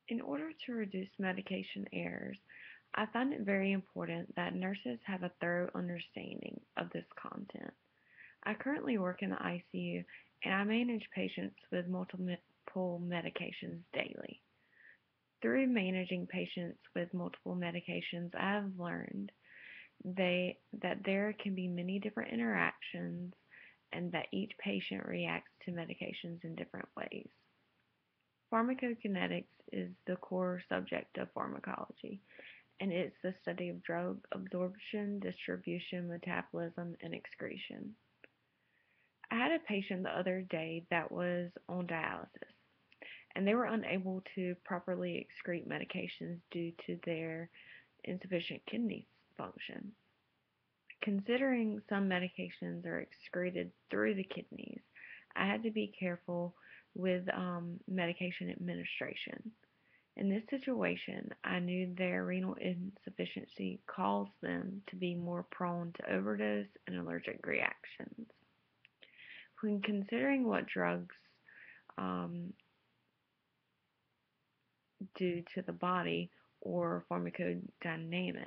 In order to reduce medication errors, I find it very important that nurses have a thorough understanding of this content. I currently work in the ICU and I manage patients with multiple medications daily. Through managing patients with multiple medications, I have learned that there can be many different interactions and that each patient reacts to medications in different ways. Pharmacokinetics is the core subject of pharmacology, and it's the study of drug absorption, distribution, metabolism, and excretion. I had a patient the other day that was on dialysis, and they were unable to properly excrete medications due to their insufficient kidney function. Considering some medications are excreted through the kidneys, I had to be careful with medication administration. In this situation, I knew their renal insufficiency caused them to be more prone to overdose and allergic reactions. When considering what drugs um, do to the body, or pharmacodynamics,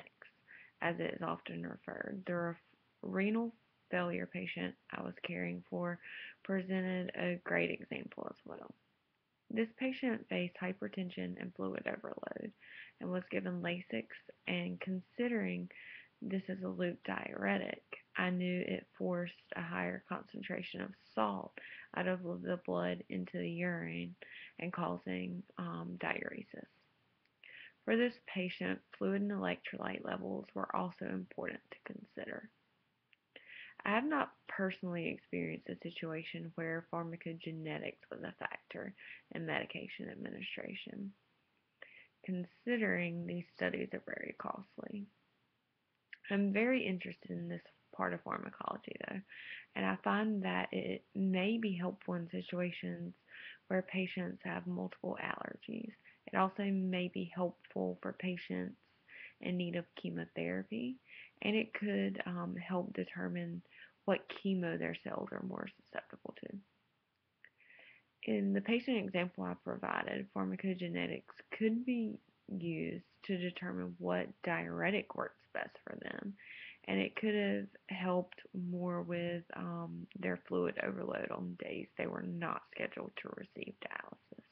as it is often referred, the renal failure patient I was caring for presented a great example as well. This patient faced hypertension and fluid overload and was given Lasix, and considering this is a loop diuretic, I knew it forced a higher concentration of salt out of the blood into the urine and causing diuresis. For this patient, fluid and electrolyte levels were also important to consider. I have not personally experienced a situation where pharmacogenetics was a factor in medication administration, considering these studies are very costly. I'm very interested in this part of pharmacology though, and I find that it may be helpful in situations where patients have multiple allergies. It also may be helpful for patients in need of chemotherapy, and it could help determine what chemo their cells are more susceptible to. In the patient example I provided, pharmacogenetics could be used to determine what diuretic works best for them, and it could have helped more with their fluid overload on days they were not scheduled to receive dialysis.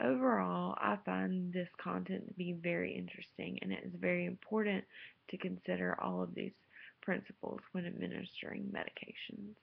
Overall, I find this content to be very interesting, and it is very important to consider all of these principles when administering medications.